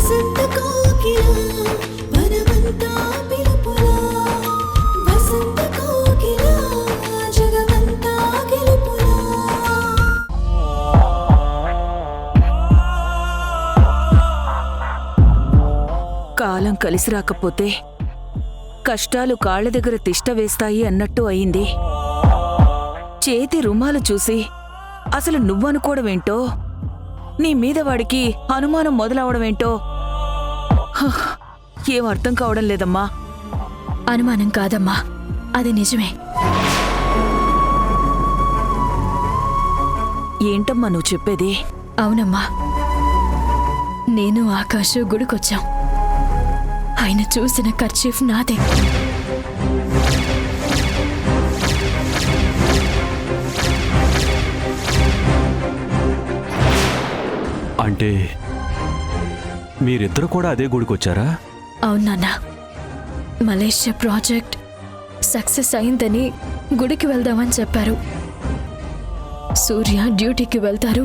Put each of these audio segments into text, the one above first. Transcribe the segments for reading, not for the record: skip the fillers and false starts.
వసంత కోకిల వనమంతా పిలుపులా వసంత కోకిల జగమంతా గెలుపులా. కాలం కలిసి రాకపోతే కష్టాలు కాళ్ళ దగ్గర తిష్ట వేస్తాయి అన్నట్టు అయింది. చేతి రుమాలు చూసి అసలు నువ్వనుకోవడమేంటో, నీ మీద వాడికి అనుమానం మొదలవడమేంటో ఏం అర్థం కావడం లేదమ్మా. అనుమానం కాదమ్మా, అది నిజమే. ఏంటమ్మా నువ్వు చెప్పేది? అవునమ్మా, నేను ఆకాశు గుడికొచ్చాం. ఆయన చూసిన కర్చీఫ్ నాదే. అంటే మీరిద్దరు కూడా అదే గుడికొచ్చారా? అవునన్నా, మలేషియా ప్రాజెక్ట్ సక్సెస్ అయిందని గుడికి వెళ్దామని చెప్పారు. సూర్య డ్యూటీకి వెళ్తారు,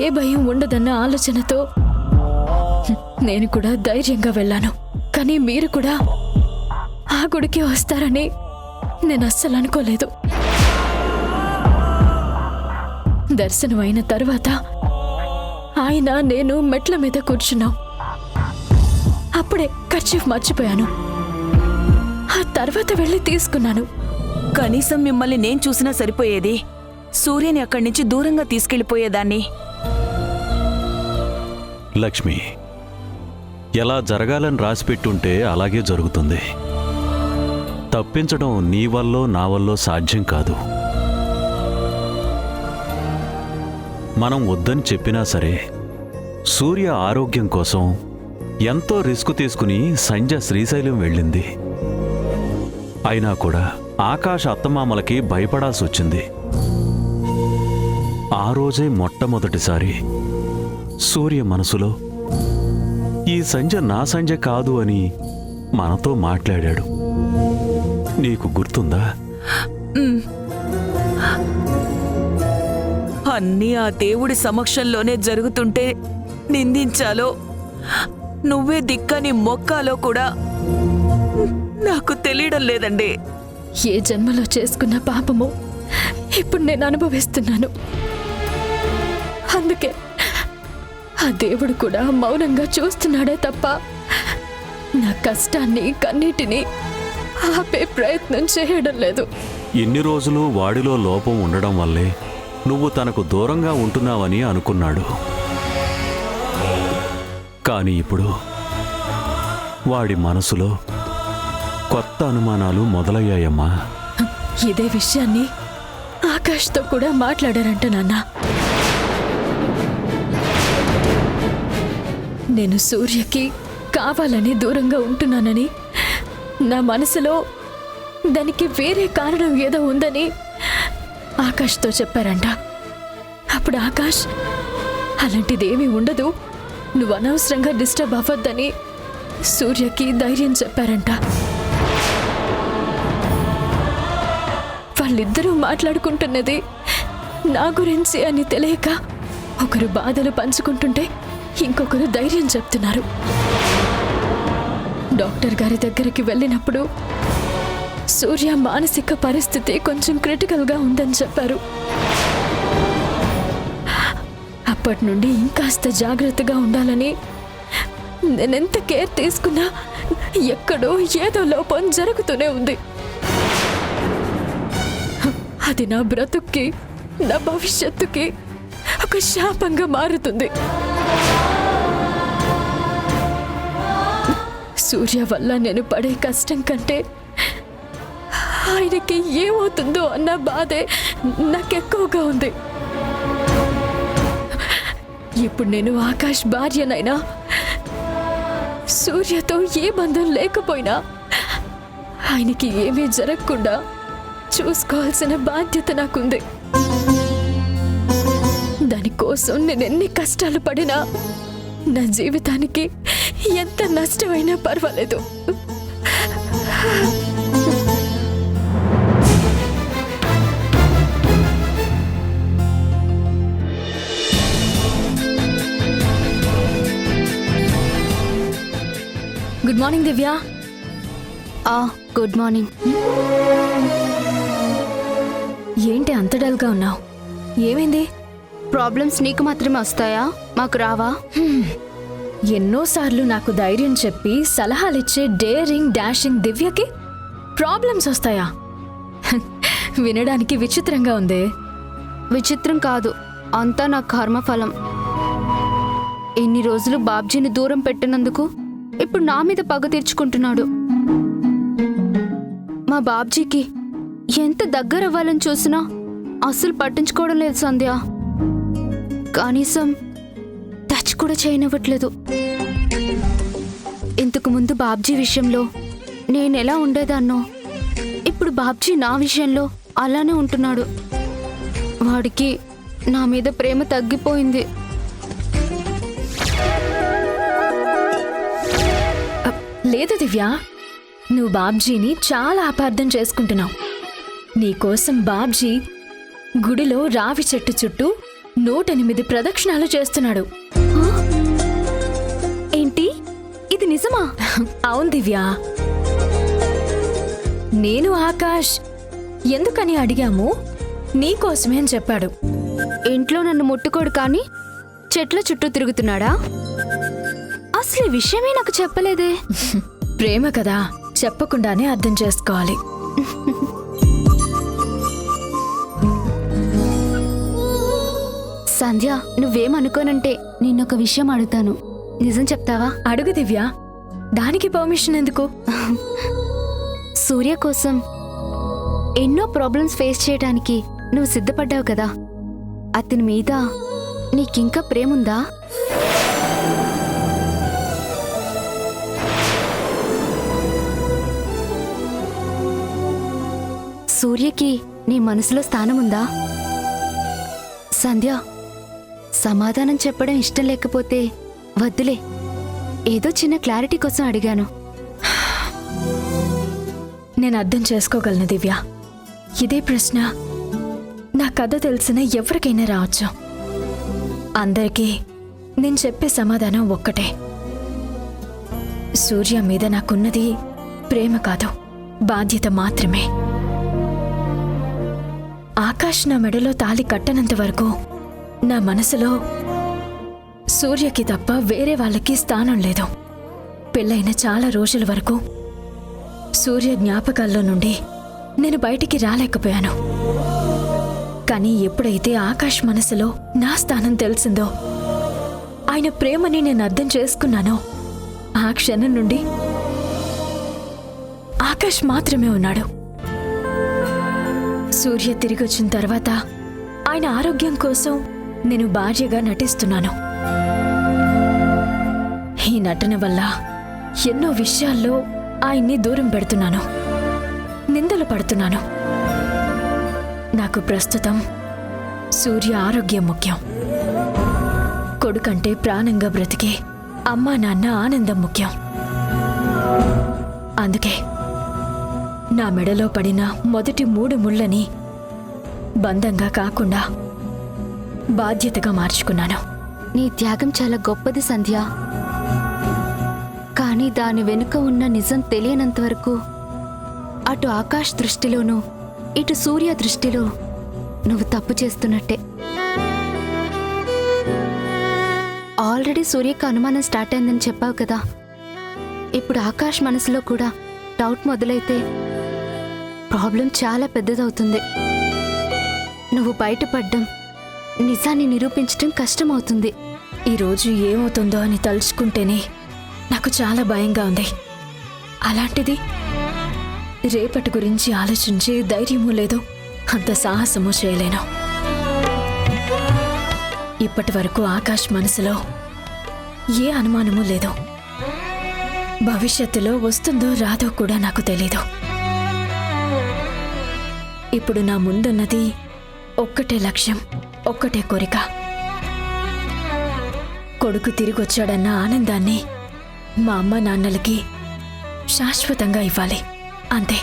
ఏ భయం ఉండదన్న ఆలోచనతో నేను కూడా ధైర్యంగా వెళ్ళాను. కానీ మీరు కూడా ఆ గుడికి వస్తారని నేను అస్సలు అనుకోలేదు. దర్శనం అయిన తర్వాత ఆయన నేను మెట్ల మీద కూర్చున్నాం. అప్పుడే కర్చీఫ్ మర్చిపోయాను. ఆ తర్వాత వెళ్ళి తీసుకున్నాను. కనీసం మిమ్మల్ని నేను చూసినా సరిపోయేది. సూర్యని అక్కడి నుంచి దూరంగా తీసుకెళ్లిపోయేదాన్ని. లక్ష్మి, ఎలా జరగాలని రాసిపెట్టుంటే అలాగే జరుగుతుంది. తప్పించడం నీ వల్లో నా వల్లో సాధ్యం కాదు. మనం వద్దని చెప్పినా సరే సూర్య ఆరోగ్యం కోసం ఎంతో రిస్క్ తీసుకుని సంజ శ్రీశైలం వెళ్ళింది. అయినా కూడా ఆకాష్ అత్తమామలకి భయపడాల్సి వచ్చింది. ఆ రోజే మొట్టమొదటిసారి సూర్య మనసులో ఈ సంజ నా సంజ కాదు అని మనతో మాట్లాడాడు. నీకు గుర్తుందా? అన్నీ ఆ దేవుడి సమక్షంలోనే జరుగుతుంటే నిందించాలో, నువ్వే దిక్కని మొక్కాలో కూడా నాకు తెలియడం లేదండి. ఏ జన్మలో చేసుకున్న పాపము ఇప్పుడు నేను అనుభవిస్తున్నాను. అందుకే ఆ దేవుడు కూడా మౌనంగా చూస్తున్నాడే తప్ప నా కష్టాన్ని కన్నీటిని ఆపే ప్రయత్నం చేయడం లేదు. ఎన్ని రోజులు వాడిలో లోపం ఉండడం వల్లే నువ్వు తనకు దూరంగా ఉంటున్నావని అనుకున్నాడు. కానీ ఇప్పుడు వాడి మనసులో కొత్త అనుమానాలు మొదలయ్యాయమ్మా. ఇదే విషయాన్ని ఆకాష్తో కూడా మాట్లాడారంట నాన్న. నేను సూర్యకి కావాలని దూరంగా ఉంటున్నానని, నా మనసులో దానికి వేరే కారణం ఏదో ఉందని ఆకాష్తో చెప్పారంట. అప్పుడు ఆకాష్ అలాంటిదేమీ ఉండదు, నువ్వు అనవసరంగా డిస్టర్బ్ అవ్వద్దని సూర్యకి ధైర్యం చెప్పారంట. వాళ్ళిద్దరూ మాట్లాడుకుంటున్నది నా గురించి అని తెలియక ఒకరు బాధలు పంచుకుంటుంటే ఇంకొకరు ధైర్యం చెప్తున్నారు. డాక్టర్ గారి దగ్గరికి వెళ్ళినప్పుడు సూర్య మానసిక పరిస్థితి కొంచెం క్రిటికల్గా ఉందని చెప్పారు. అప్పటి నుండి ఇంకాస్త జాగ్రత్తగా ఉండాలని నేనెంత కేర్ తీసుకున్నా ఎక్కడో ఏదో లోపం జరుగుతూనే ఉంది. అది నా బ్రతుక్కి, నా భవిష్యత్తుకి ఒక శాపంగా మారుతుంది. సూర్య వల్ల నేను పడే కష్టం కంటే ఆయనకి ఏమవుతుందో అన్న బాధే నాకెక్కువగా ఉంది. ఇప్పుడు నేను ఆకాష్ భార్యనైనా, సూర్యతో ఏ బంధం లేకపోయినా ఆయనకి ఏమీ జరగకుండా చూసుకోవాల్సిన బాధ్యత నాకుంది. దానికోసం నేను ఎన్ని కష్టాలు పడినా, నా జీవితానికి ఎంత నష్టమైనా పర్వాలేదు. Good morning Divya. Good morning. ఏంటి అంత డల్గా ఉన్నావు? ఏమైంది? ప్రాబ్లమ్స్ నీకు మాత్రమే వస్తాయా, మాకు రావా? ఎన్నోసార్లు నాకు ధైర్యం చెప్పి సలహాలిచ్చే డేరింగ్ డాషింగ్ దివ్యకి ప్రాబ్లమ్స్ వస్తాయా? వినడానికి విచిత్రంగా ఉంది. విచిత్రం కాదు, అంతా నా కర్మఫలం. ఎన్ని రోజులు బాబ్జీని దూరం పెట్టినందుకు ఇప్పుడు నా మీద పగ తీర్చుకుంటున్నాడు. మా బాబ్జీకి ఎంత దగ్గర అవ్వాలని చూసినా అస్సలు పట్టించుకోవడం లేదు సంధ్య. కనీసం టచ్ కూడా చేయనివ్వట్లేదు. ఇంతకు ముందు బాబ్జీ విషయంలో నేనెలా ఉండేదాన్నో ఇప్పుడు బాబ్జీ నా విషయంలో అలానే ఉంటున్నాడు. వాడికి నా మీద ప్రేమ తగ్గిపోయింది. లేదు దివ్య, నువ్వు బాబ్జీని చాలా అపార్థం చేసుకుంటున్నావు. నీకోసం బాబ్జీ గుడిలో రావి చెట్టు చుట్టూ 108 ప్రదక్షిణాలు చేస్తున్నాడు. ఏంటి, ఇది నిజమా? అవును దివ్య. నేను ఆకాష్ ఎందుకని అడిగాము నీకోసమే అని చెప్పాడు. ఇంట్లో నన్ను ముట్టుకోడు కానీ చెట్ల చుట్టూ తిరుగుతున్నాడా? అసలు ఈ విషయమే నాకు చెప్పలేదే. ప్రేమ కదా, చెప్పకుండానే అర్థం చేసుకోవాలి. సంధ్య, నువ్వేమనుకోనంటే నిన్నొక విషయం అడుగుతాను, నిజం చెప్తావా? అడుగు దివ్య, దానికి పర్మిషన్ ఎందుకు? సూర్య కోసం ఎన్నో ప్రాబ్లమ్స్ ఫేస్ చేయడానికి నువ్వు సిద్ధపడ్డావు కదా, అతని మీద నీకింకా ప్రేముందా? సూర్యకి నీ మనసులో స్థానముందా? సంధ్య, సమాధానం చెప్పడం ఇష్టం లేకపోతే వద్దులే, ఏదో చిన్న క్లారిటీ కోసం అడిగాను. నేను అర్థం చేసుకోగలను దివ్య. ఇదే ప్రశ్న నా కథ తెలిసిన ఎవరికైనా రావచ్చు. అందరికీ నేను చెప్పే సమాధానం ఒక్కటే. సూర్య మీద నాకున్నది ప్రేమ కాదు, బాధ్యత మాత్రమే. ఆకాష్ నా మెడలో తాళి కట్టనంత వరకు నా మనసులో సూర్యకి తప్ప వేరే వాళ్ళకి స్థానం లేదు. పెళ్ళైన చాలా రోజుల వరకు సూర్య జ్ఞాపకాల్లో నుండి నేను బయటికి రాలేకపోయాను. కానీ ఎప్పుడైతే ఆకాష్ మనసులో నా స్థానం తెలిసిందో, ఆయన ప్రేమని నేను అర్థం చేసుకున్నానో, ఆ క్షణం నుండి ఆకాష్ మాత్రమే ఉన్నాడు. సూర్య తిరిగొచ్చిన తర్వాత ఆయన ఆరోగ్యం కోసం నేను భార్యగా నటిస్తున్నాను. ఈ నటన వల్ల ఎన్నో విషయాల్లో ఆయన్ని దూరం పెడుతున్నాను, నిందలు పడుతున్నాను. నాకు ప్రస్తుతం సూర్య ఆరోగ్యం ముఖ్యం. కొడుకంటే ప్రాణంగా బ్రతికే అమ్మా నాన్న ఆనందం ముఖ్యం. అందుకే నా మెడలో పడిన మొదటి 3 ముళ్ళని బంధంగా కాకుండా బాధ్యతగా మార్చుకున్నాను. నీ త్యాగం చాలా గొప్పది సంధ్య. కానీ దాని వెనుక ఉన్న నిజం తెలియనంత వరకు అటు ఆకాష్ దృష్టిలోనూ ఇటు సూర్య దృష్టిలో నువ్వు తప్పు చేస్తున్నట్టే. ఆల్రెడీ సూర్యకు అనుమానం స్టార్ట్ అయిందని చెప్పావు కదా, ఇప్పుడు ఆకాష్ మనసులో కూడా డౌట్ మొదలైతే ప్రాబ్లం చాలా పెద్దదవుతుంది. నువ్వు బయటపడ్డం, నిజాన్ని నిరూపించడం కష్టమవుతుంది. ఈరోజు ఏమవుతుందో అని తలుచుకుంటేనే నాకు చాలా భయంగా ఉంది. అలాంటిది రేపటి గురించి ఆలోచించే ధైర్యమూ లేదు, అంత సాహసమూ చేయలేను. ఇప్పటి వరకు ఆకాష్ మనసులో ఏ అనుమానమూ లేదు. భవిష్యత్తులో వస్తుందో రాదో కూడా నాకు తెలీదు. ఇప్పుడు నా ముందున్నది ఒక్కటే లక్ష్యం, ఒక్కటే కోరిక. కొడుకు తిరిగొచ్చాడన్న ఆనందాన్ని మా అమ్మ నాన్నలకి శాశ్వతంగా ఇవ్వాలి, అంతే.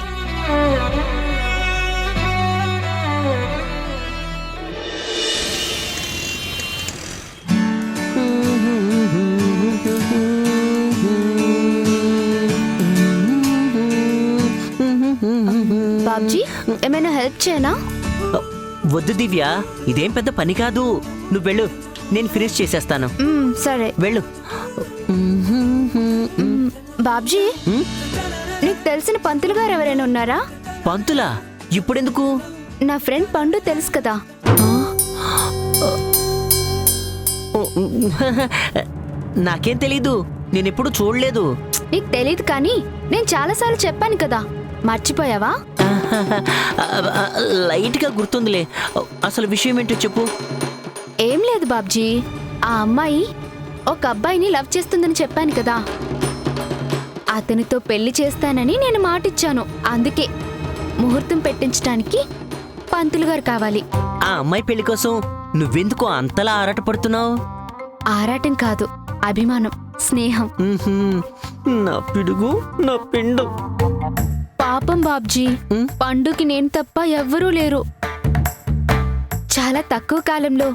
బాబ్జీ ఏమైనా హెల్ప్ చేయనా? వద్దు దివ్య, ఇదేం పెద్ద పని కాదు. నువ్వు వెళ్ళు, నేను ఫినిష్ చేసేస్తాను. సరే. వెళ్ళు. బాబ్జీ, నీకు తెలిసిన పంతులు గారు ఎవరైనా ఉన్నారా? పంతులా? ఇప్పుడెందుకు? నా ఫ్రెండ్ పండు తెలుసు కదా. నాకేం తెలీదు, నేనెప్పుడు చూడలేదు. నీకు తెలీదు కానీ నేను చాలాసార్లు చెప్పాను కదా, మర్చిపోయావా? లైట్గా గుర్తుందిలే. అసలు విషయం ఏంటో చెప్పు. ఏం లేదు బాబ్జీ, ఆ అమ్మాయి ఒక అబ్బాయిని లవ్ చేస్తుందని చెప్పాను కదా. అతనితో పెళ్లి చేస్తానని నేను మాటిచ్చాను. అందుకే ముహూర్తం పెట్టించడానికి పంతులు గారు కావాలి. ఆ అమ్మాయి పెళ్లి కోసం నువ్వెందుకు అంతలా ఆరాటపడుతున్నావు? ఆరాటం కాదు, అభిమానం, స్నేహం. నా పిడుగు, నా పిండం. పాపం బాబ్జీ, పండుకి నేను తప్ప ఎవ్వరూ లేరు. చాలా తక్కువ కాలంలో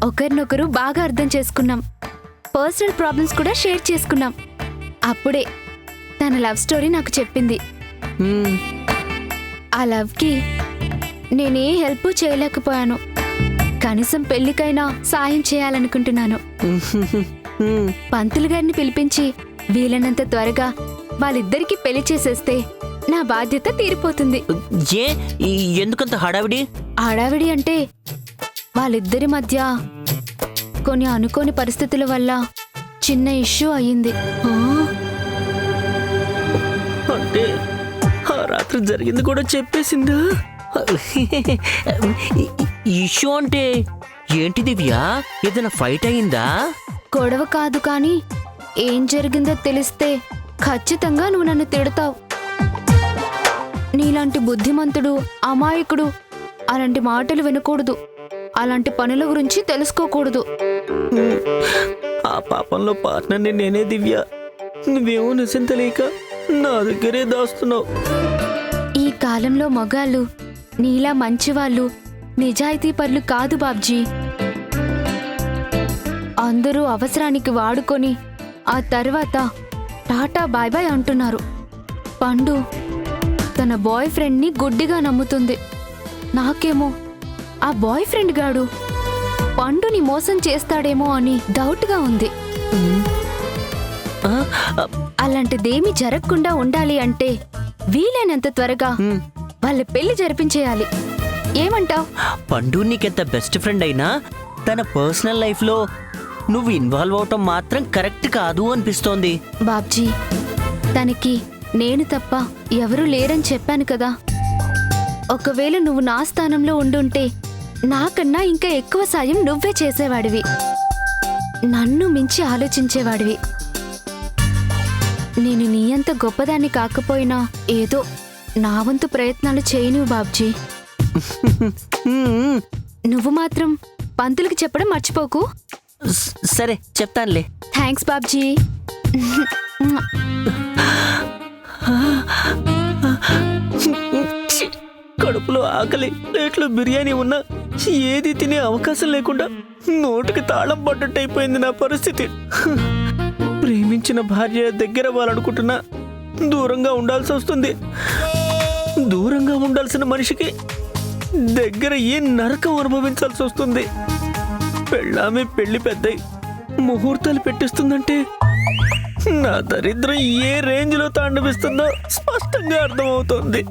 ఒకరినొకరు బాగా అర్థం చేసుకున్నాం. పర్సనల్ ప్రాబ్లమ్స్ కూడా షేర్ చేసుకున్నాం. అప్పుడే తన లవ్ స్టోరీ నాకు చెప్పింది. ఆ లవ్కి నేనే హెల్ప్ చేయలేకపోయాను. కనీసం పెళ్లికైనా సాయం చేయాలనుకుంటున్నాను. పంతులు గారిని పిలిపించి వీలైనంత త్వరగా వాళ్ళిద్దరికి పెళ్లి చేసేస్తే నా బాధ్యత తీరిపోతుంది. ఏ ఎందుకంత హడావిడి? హడావిడి అంటే వాళ్ళిద్దరి మధ్య కొన్ని అనుకోని పరిస్థితుల వల్ల చిన్న ఇష్యూ అయ్యింది. అంటే ఆ రాత్రి జరిగింది కూడా చెప్పేసిందా? ఇష్యూ అంటే ఏంటి దివ్య? ఏదైనా ఫైట్ అయిందా? గొడవ కాదు కానీ ఏం జరిగిందో తెలిస్తే ఖచ్చితంగా నువ్వు నన్ను తిడతావు. నీలాంటి బుద్ధిమంతుడు, అమాయకుడు అలాంటి మాటలు వినకూడదు. అలాంటి పనుల గురించి తెలుసుకోకూడదు. ఆ పాపంలో పార్ట్నర్ని నేనే దివ్య. నువ్వేమో నిజం తెలియక నా దగ్గరే దాస్తున్నావు. ఈ కాలంలో మగాళ్ళు నీలా మంచివాళ్ళు, నిజాయితీ పరులు కాదు బాబ్జీ. అందరూ అవసరానికి వాడుకొని ఆ తర్వాత టాటా బాయ్ బాయ్ అంటున్నారు. పండు తన బాయ్ ఫ్రెండ్ని గుడ్డిగా నమ్ముతుంది. నాకేమో ఆ బాయ్ ఫ్రెండ్ గాడు పండుని మోసం చేస్తాడేమో అని డౌట్గా ఉంది. అలాంటిదేమీ జరగకుండా ఉండాలి అంటే వీలైనంత త్వరగా వాళ్ళ పెళ్లి జరిపించేయాలి. ఏమంటావ్? పండు నీకెంత బెస్ట్ ఫ్రెండ్ అయినా తన పర్సనల్ లైఫ్లో నువ్వు ఇన్వాల్వ్ అవటం మాత్రం కరెక్ట్ కాదు అనిపిస్తోంది. బాబ్జీ, తనకి నేను తప్ప ఎవరూ లేరని చెప్పాను కదా. ఒకవేళ నువ్వు నా స్థానంలో ఉండుంటే నాకన్నా ఇంకా ఎక్కువ సాయం నువ్వే చేసేవాడివి. నన్ను మించి ఆలోచించేవాడివి. నేను నీ అంత గొప్పదాన్ని కాకపోయినా ఏదో నా వంతు ప్రయత్నాలు చేయను బాబ్జీ. నువ్వు మాత్రం పంతులకి చెప్పడం మర్చిపోకు. సరే, చెప్తానులే. థ్యాంక్స్ బాబ్జీ. కడుపులో ఆకలి, ప్లేట్లో బిర్యానీ ఉన్నా ఏది తినే అవకాశం లేకుండా నోటికి తాళం పడ్డట్టయిపోయింది నా పరిస్థితి. ప్రేమించిన భార్య దగ్గర వాళ్ళనుకుంటున్నా దూరంగా ఉండాల్సి వస్తుంది. దూరంగా ఉండాల్సిన మనిషికి దగ్గర ఏ నరకం అనుభవించాల్సి వస్తుంది. పెళ్ళామే పెళ్లి పెద్దయి ముహూర్తాలు పెట్టిస్తుందంటే నా దరిద్రం ఏ రేంజ్లో తాండవిస్తుందో స్పష్టంగా అర్థమవుతోంది.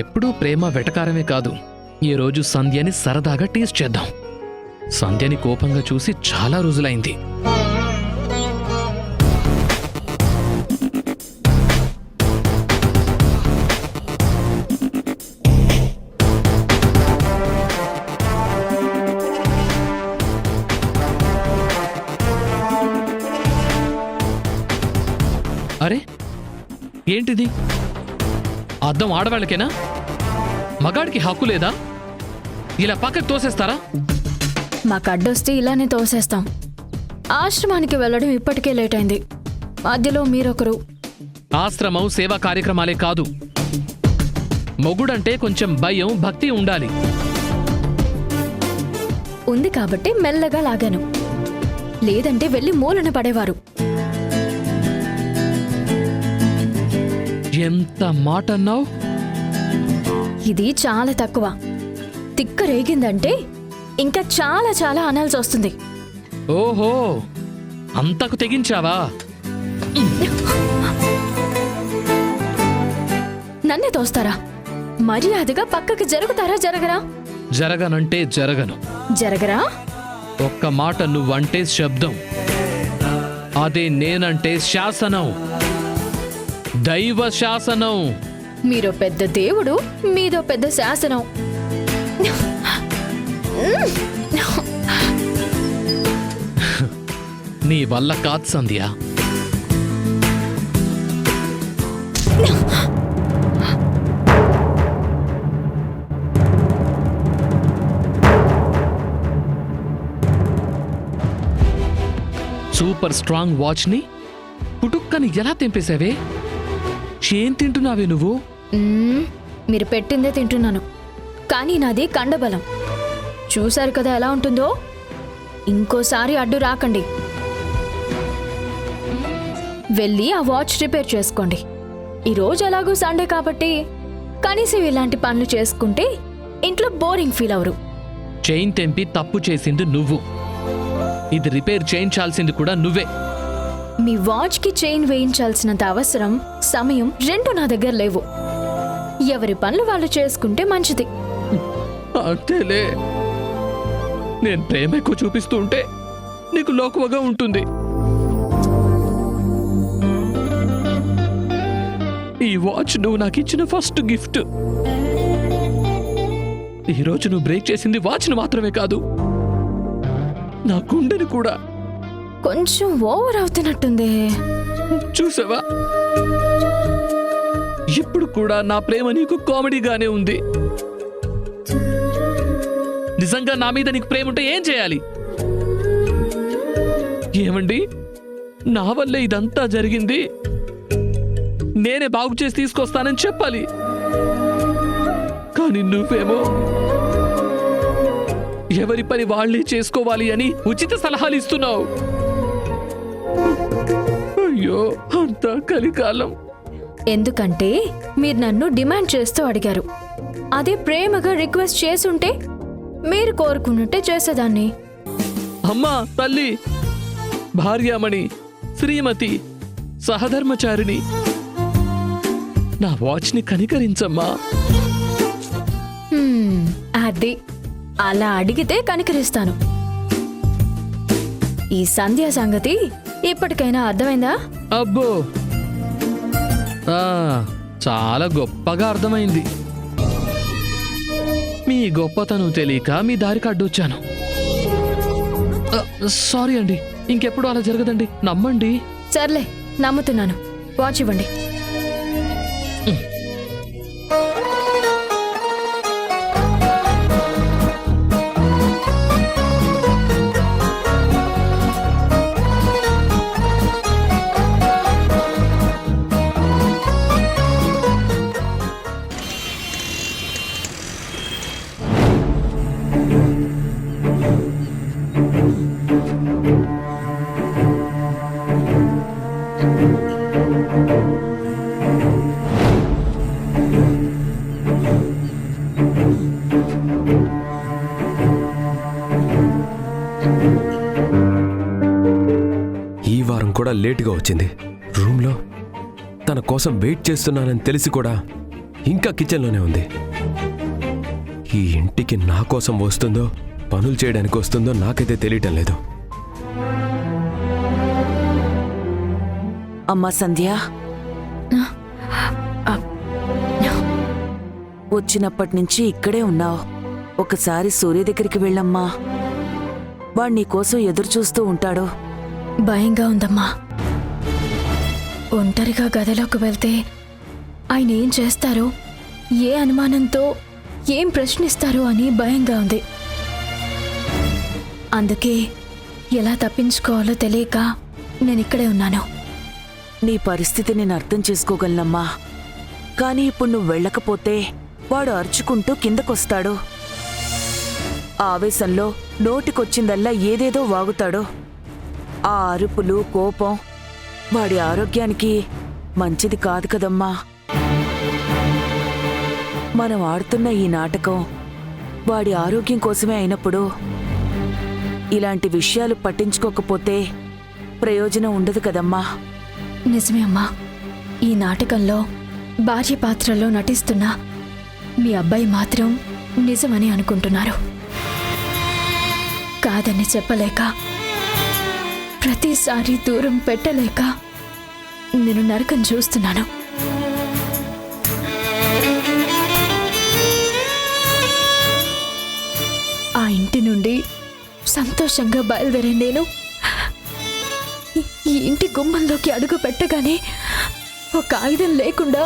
ఎప్పుడూ ప్రేమ వెటకారమే కాదు. ఈ రోజు సంధ్యని సరదాగా టేస్ట్ చేద్దాం. సంధ్యని కోపంగా చూసి చాలా రోజులైంది. అరే ఏంటిది? అద్దం ఆడవాళ్ళకేనా? మగాడికి హక్కు లేదా? ఇలా పక్కకు తోసేస్తారా? మాకు అడ్డొస్తే ఇలానే తోసేస్తాం. ఆశ్రమానికి వెళ్ళడం ఇప్పటికే లేట్ అయింది. మధ్యలో మీరొకరు ఆశ్రమం సేవా కార్యక్రమాలే కాదు. మొగుడంటే కొంచెం భయం, భక్తి ఉండాలి. ఉంది కాబట్టి మెల్లగా లాగాను, లేదంటే వెళ్ళి మూలన పడేవారు. ఎంత మాట అన్నావు? ఇది చాలా తక్కువ. తిక్క రేగిందంటే ఇంకా చాలా చాలా అనాల్సి వస్తుంది. ఓహో, అంతకు తెగించావా? నన్నే తోస్తారా? మర్యాదగా పక్కకి జరుగుతారా? జరగరా? జరగనంటే జరగను. జరగరా? ఒక్క మాట నువ్వంటే శబ్దం, అదే నేనంటే శాసనం, దైవ శాసనం. మీరో పెద్ద దేవుడు, మీదో పెద్ద శాసనం. నీ వల్ల కాదు సంధ్య. సూపర్ స్ట్రాంగ్ వాచ్ని పుటుక్కని ఎలా తెంపేశావే? ఏం తింటున్నావే నువ్వు? మీరు పెట్టిందే తింటున్నాను, కానీ నాది కండబలం. చూశారు కదా ఎలా ఉంటుందో. ఇంకోసారి అడ్డు రాకండి. వెళ్ళి ఆ వాచ్ రిపేర్ చేసుకోండి. ఈరోజు ఎలాగూ సండే కాబట్టి కనీసం ఇలాంటి పనులు చేసుకుంటే ఇంట్లో బోరింగ్ ఫీల్ అవరు. చైన్ తెంపి తప్పు చేసింది నువ్వు, ఇది రిపేర్ చేయించాల్సింది కూడా నువ్వే. మీ వాచ్కి చైన్ వేయించాల్సినంత అవసరం, సమయం రెండు నా దగ్గర లేవు. ఎవరి పనులు వాళ్ళు చేసుకుంటే మంచిది. అంతేలే, నేను ప్రేమ ఎక్కువ చూపిస్తూ ఉంటే నీకు లోకువగా ఉంటుంది. ఈ వాచ్ నువ్వు నాకు ఇచ్చిన ఫస్ట్ గిఫ్ట్. ఈరోజు నువ్వు బ్రేక్ చేసింది వాచ్ను మాత్రమే కాదు, నా గుండెని కూడా. కొంచెం ఓవర్ అవుతున్నట్టుంది. చూసావా, ఇప్పుడు కూడా నా ప్రేమ నీకు కామెడీగానే ఉంది. నిజంగా నా మీద నీకు ప్రేమ ఉంటే ఏం చేయాలి? ఏమండి, నా వల్లే ఇదంతా జరిగింది, నేనే బాగు చేసి తీసుకొస్తానని చెప్పాలి. కానీ నువ్వేమో ఎవరి పని వాళ్ళే చేసుకోవాలి అని ఉచిత సలహాలు ఇస్తున్నావు. అయ్యో, అంతా కలికాలం. ఎందుకంటే మీరు నన్ను డిమాండ్ చేస్తూ అడిగారు. అదే ప్రేమగా రిక్వెస్ట్ చేసుంటే మీరు కోరుకున్నట్టే చేసేదాన్ని. అమ్మా, తల్లి, భార్యామణి, శ్రీమతి, సహధర్మచారిణి, నా వాచ్ని కనికరించమ్మా. అది అలా అడిగితే కనికరిస్తాను. ఈ సంధ్య సంగతి ఇప్పటికైనా అర్థమైందా? అబ్బో, చాలా గొప్పగా అర్థమైంది. మీ గొప్పతనం తెలియక మీ దారికి అడ్డొచ్చాను. సారీ అండి, ఇంకెప్పుడు అలా జరగదండి, నమ్మండి. సర్లే, నమ్ముతున్నాను. వాచ్ ఇవ్వండి. ఈ వారం కూడా లేటుగా వచ్చింది. రూమ్లో తన కోసం వెయిట్ చేస్తున్నానని తెలిసి కూడా ఇంకా కిచెన్లోనే ఉంది. ఈ ఇంటికి నా కోసం వస్తుందో పనులు చేయడానికి వస్తుందో నాకైతే తెలియటం లేదు. అమ్మా సంధ్య, వచ్చినప్పటి నుంచి ఇక్కడే ఉన్నావు. ఒకసారి సూర్య దగ్గరికి వెళ్ళమ్మా, వాడు నీకోసం ఎదురు చూస్తూ ఉంటాడు. భయంగా ఉందమ్మా. ఒంటరిగా గదిలోకి వెళ్తే ఆయన ఏం చేస్తారో, ఏ అనుమానంతో ఏం ప్రశ్నిస్తారో అని భయంగా ఉంది. అందుకే ఎలా తప్పించుకోవాలో తెలియక నేను ఇక్కడే ఉన్నాను. నీ పరిస్థితి నేను అర్థం చేసుకోగలనమ్మా. కానీ ఇప్పుడు నువ్వు వెళ్ళకపోతే వాడు అరుచుకుంటూ కిందకొస్తాడు. ఆవేశంలో నోటికొచ్చిందల్లా ఏదేదో వాగుతాడు. ఆ అరుపులు, కోపం వాడి ఆరోగ్యానికి మంచిది కాదు కదమ్మా. మనం ఆడుతున్న ఈ నాటకం వాడి ఆరోగ్యం కోసమే అయినప్పుడు ఇలాంటి విషయాలు పట్టించుకోకపోతే ప్రయోజనం ఉండదు కదమ్మా. నిజమే అమ్మా. ఈ నాటకంలో భార్య పాత్రలో నటిస్తున్న మీ అబ్బాయి మాత్రం నిజమని అనుకుంటున్నారు. కాదని చెప్పలేక, ప్రతిసారి దూరం పెట్టలేక నేను నరకం చూస్తున్నాను. ఆ ఇంటి నుండి సంతోషంగా బయలుదేరే నేను ఈ ఇంటి గుమ్మంలోకి అడుగు పెట్టగానే ఒక ఆయుధం లేకుండా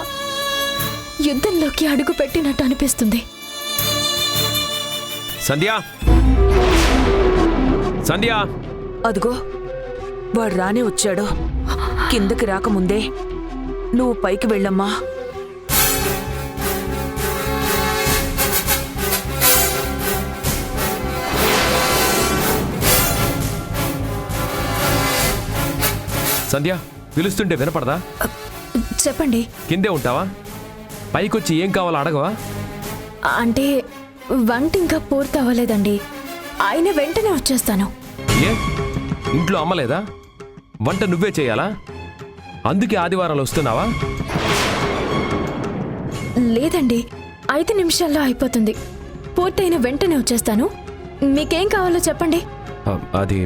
యుద్ధంలోకి అడుగు పెట్టినట్టు అనిపిస్తుంది. సంధ్యా, సంధ్యా! అదిగో వాడు రానే వచ్చాడు. కిందకి రాకముందే నువ్వు పైకి వెళ్ళమ్మా. సంధ్య, పిలుస్తుంటే వినపడదా? చెప్పండి. కిందే ఉంటావా? పైకొచ్చి ఏం కావాలో అడగవా? అంటే వంట ఇంకా పూర్తి అవ్వలేదండి. ఆయన వెంటనే వచ్చేస్తాను. ఏ, ఇంట్లో అమ్మలేదా? వంట నువ్వే చేయాలా? అందుకే ఆదివారాలు వస్తున్నావా? లేదండి, 5 నిమిషాల్లో అయిపోతుంది. పూర్తయిన వెంటనే వచ్చేస్తాను. మీకేం కావాలో చెప్పండి. అది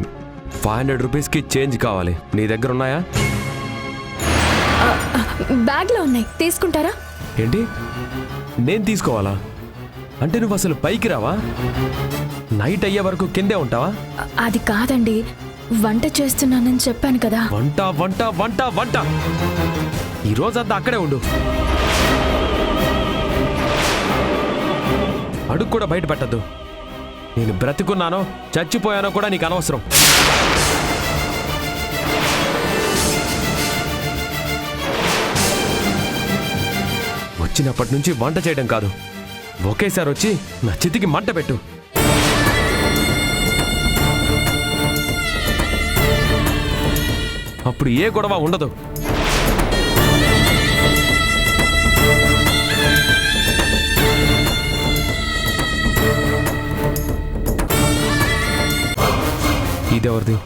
500 రూపీస్కి చేంజ్ కావాలి. నీ దగ్గర ఉన్నాయా? బ్యాగ్లో ఉన్నాయి, తీసుకుంటారా? ఏంటి, నేను తీసుకోవాలా? అంటే నువ్వు అసలు పైకి రావా? నైట్ అయ్యే వరకు కిందే ఉంటావా? అది కాదండి, వంట చేస్తున్నానని చెప్పాను కదా. వంట వంట వంట వంట ఈ రోజంతా అక్కడే ఉండు. అడుగు కూడా బయట పెట్టద్దు. నేను బ్రతికున్నానో చచ్చిపోయానో కూడా నీకు అనవసరం. వచ్చినప్పటి నుంచి వంట చేయడం కాదు, ఒకేసారి వచ్చి నా చితికి మంట పెట్టు. అప్పుడు ఏ గొడవ ఉండదు. ఇదెవరిది?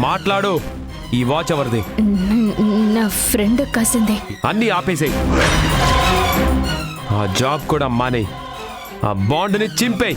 మాట్లాడు. ఈ వాచ్ ఎవరిది? నా ఫ్రెండ్ కాసింది. అన్నీ ఆపేసేయి. ఆ జాబ్ కూడా మానేయి. ఆ బాండ్ని చింపేయి.